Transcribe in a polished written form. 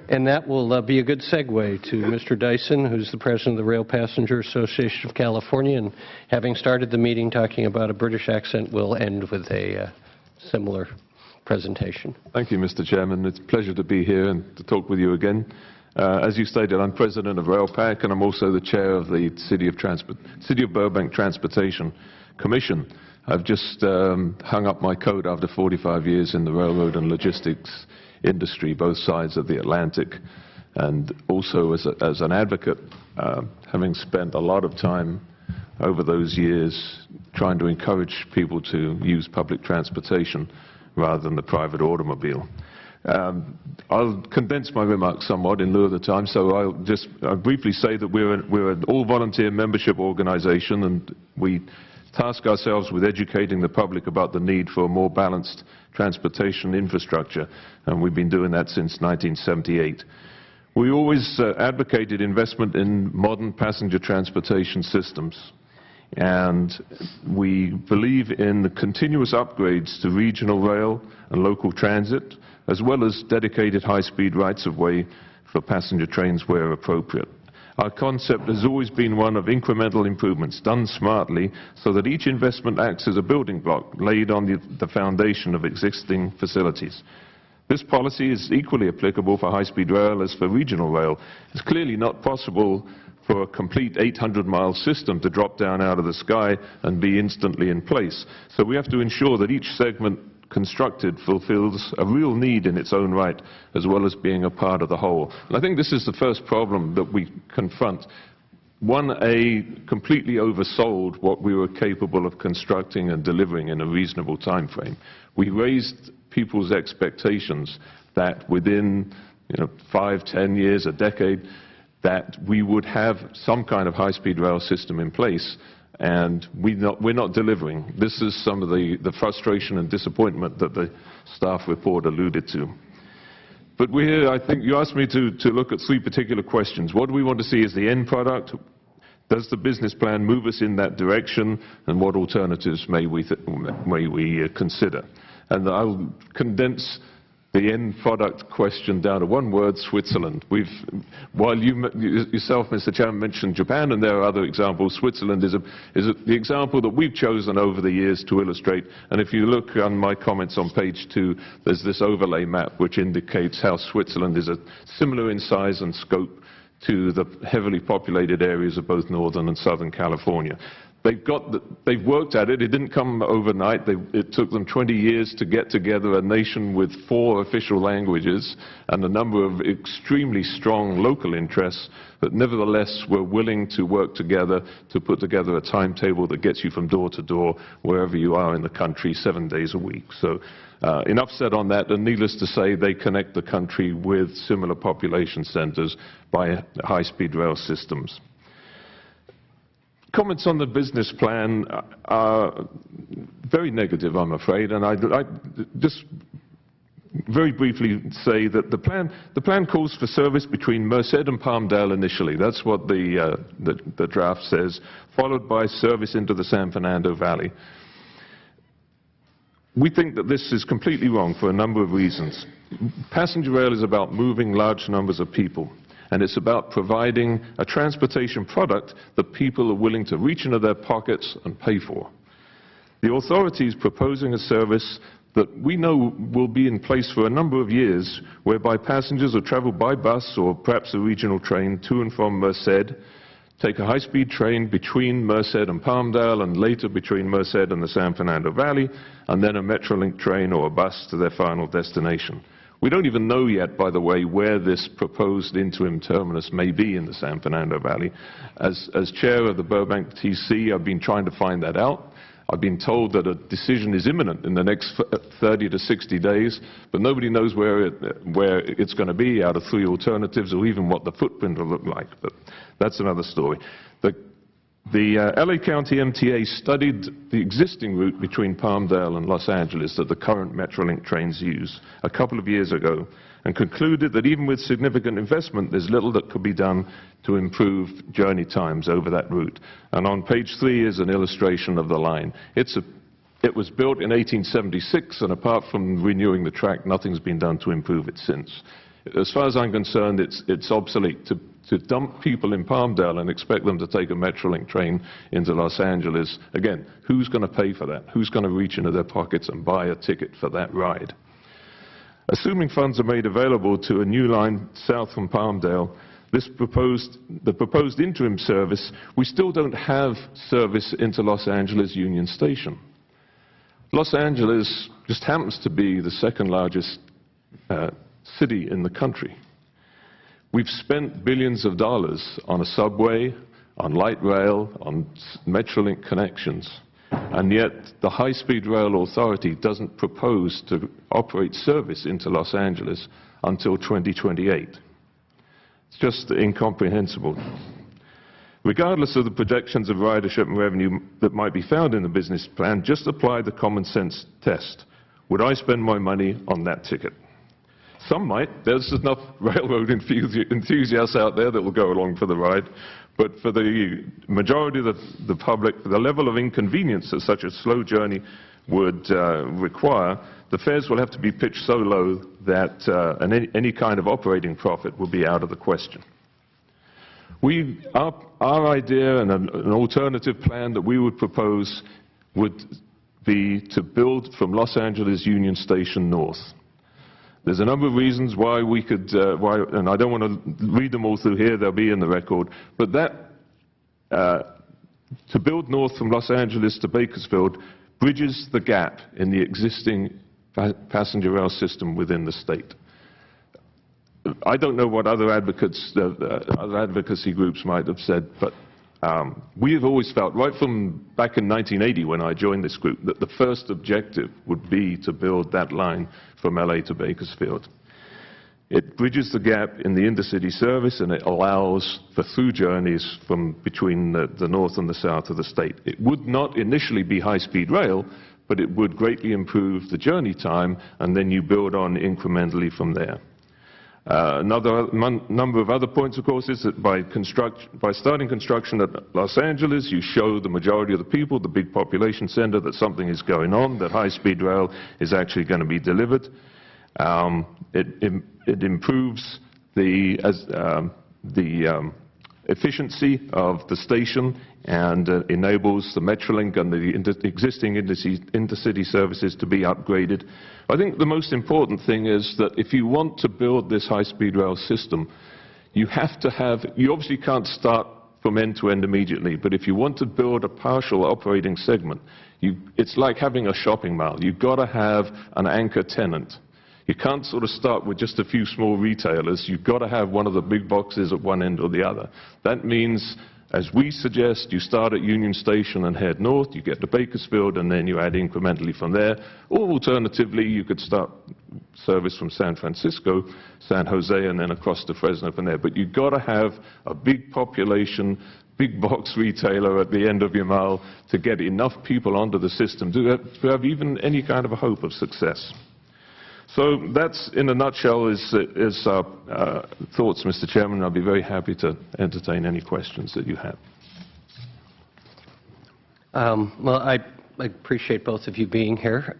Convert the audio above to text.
And that will be a good segue to Mr. Dyson, who's the president of the Rail Passenger Association of California. And having started the meeting talking about a British accent, we'll end with a similar presentation. Thank you, Mr. Chairman. It's a pleasure to be here and to talk with you again. As you stated, I'm president of RailPAC, and I'm also the chair of the City of Burbank Transportation Commission. I've just hung up my coat after 45 years in the railroad and logistics industry, both sides of the Atlantic, and also as an advocate, having spent a lot of time over those years trying to encourage people to use public transportation rather than the private automobile. I'll condense my remarks somewhat in lieu of the time, so I'll briefly say that we're an all-volunteer membership organization, and we task ourselves with educating the public about the need for a more balanced transportation infrastructure, and we've been doing that since 1978. We always advocated investment in modern passenger transportation systems, and we believe in the continuous upgrades to regional rail and local transit, as well as dedicated high-speed rights-of-way for passenger trains where appropriate. Our concept has always been one of incremental improvements, done smartly, so that each investment acts as a building block laid on the foundation of existing facilities. This policy is equally applicable for high-speed rail as for regional rail. It's clearly not possible for a complete 800-mile system to drop down out of the sky and be instantly in place. So we have to ensure that each segment constructed fulfills a real need in its own right, as well as being a part of the whole. And I think this is the first problem that we confront. Completely oversold what we were capable of constructing and delivering in a reasonable time frame. We raised people's expectations that within 5, 10 years, a decade, that we would have some kind of high-speed rail system in place, and we're not delivering. This is some of the frustration and disappointment that the staff report alluded to. But I think you asked me to look at 3 particular questions. What do we want to see as the end product? Does the business plan move us in that direction? And what alternatives may we consider? And I'll condense the end product question down to one word: Switzerland. While you yourself, Mr. Chairman, mentioned Japan, and there are other examples, Switzerland is the example that we've chosen over the years to illustrate. And if you look on my comments on page 2, there's this overlay map which indicates how Switzerland is similar in size and scope to the heavily populated areas of both northern and southern California. They've worked at it. It didn't come overnight. It took them 20 years to get together a nation with 4 official languages and a number of extremely strong local interests that nevertheless were willing to work together to put together a timetable that gets you from door to door wherever you are in the country 7 days a week. So enough said on that, and needless to say, they connect the country with similar population centers by high-speed rail systems. Comments on the business plan are very negative, I'm afraid, and I just very briefly say that the plan calls for service between Merced and Palmdale initially. That's what the draft says, followed by service into the San Fernando Valley. We think that this is completely wrong for a number of reasons. Passenger rail is about moving large numbers of people, and it's about providing a transportation product that people are willing to reach into their pockets and pay for. The authority is proposing a service that we know will be in place for a number of years, whereby passengers will travel by bus or perhaps a regional train to and from Merced, take a high-speed train between Merced and Palmdale, and later between Merced and the San Fernando Valley, and then a Metrolink train or a bus to their final destination. We don't even know yet, by the way, where this proposed interim terminus may be in the San Fernando Valley. As chair of the Burbank TC, I've been trying to find that out. I've been told that a decision is imminent in the next 30 to 60 days, but nobody knows where it's going to be out of 3 alternatives, or even what the footprint will look like. But that's another story. The LA County MTA studied the existing route between Palmdale and Los Angeles that the current Metrolink trains use a couple of years ago, and concluded that even with significant investment, there's little that could be done to improve journey times over that route. And on page 3 is an illustration of the line. It was built in 1876, and apart from renewing the track, nothing's been done to improve it since. As far as I'm concerned, it's obsolete to dump people in Palmdale and expect them to take a Metrolink train into Los Angeles. Again, who's going to pay for that? Who's going to reach into their pockets and buy a ticket for that ride? Assuming funds are made available to a new line south from Palmdale, the proposed interim service, we still don't have service into Los Angeles Union Station. Los Angeles just happens to be the second largest city in the country. We've spent billions of dollars on a subway, on light rail, on Metrolink connections, and yet the High-Speed Rail Authority doesn't propose to operate service into Los Angeles until 2028. It's just incomprehensible. Regardless of the projections of ridership and revenue that might be found in the business plan, just apply the common sense test. Would I spend my money on that ticket? Some might. There's enough railroad enthusiasts out there that will go along for the ride. But for the majority of the public, for the level of inconvenience that such a slow journey would require, the fares will have to be pitched so low that any kind of operating profit will be out of the question. Our idea and an alternative plan that we would propose would be to build from Los Angeles Union Station north. There's a number of reasons why we could, and I don't want to read them all through here, they'll be in the record, but to build north from Los Angeles to Bakersfield bridges the gap in the existing passenger rail system within the state. I don't know what other other advocacy groups might have said, but we have always felt, right from back in 1980 when I joined this group, that the first objective would be to build that line from LA to Bakersfield. It bridges the gap in the intercity service, and it allows for through journeys from between the north and the south of the state. It would not initially be high-speed rail, but it would greatly improve the journey time, and then you build on incrementally from there. Another number of other points, of course, is that by starting construction at Los Angeles, you show the majority of the people, the big population center, that something is going on, that high-speed rail is actually going to be delivered. It improves the efficiency of the station and enables the Metrolink and the existing intercity services to be upgraded. I think the most important thing is that if you want to build this high-speed rail system, you obviously can't start from end to end immediately, but if you want to build a partial operating segment, it's like having a shopping mall. You've got to have an anchor tenant. You can't sort of start with just a few small retailers. You've got to have one of the big boxes at one end or the other. That means, as we suggest, you start at Union Station and head north, you get to Bakersfield, and then you add incrementally from there. Or alternatively, you could start service from San Francisco, San Jose, and then across to Fresno from there. But you've got to have a big population, big box retailer at the end of your mile to get enough people onto the system to have even any kind of a hope of success. So that's, in a nutshell, is our thoughts, Mr. Chairman. I'll be very happy to entertain any questions that you have. Well, I appreciate both of you being here.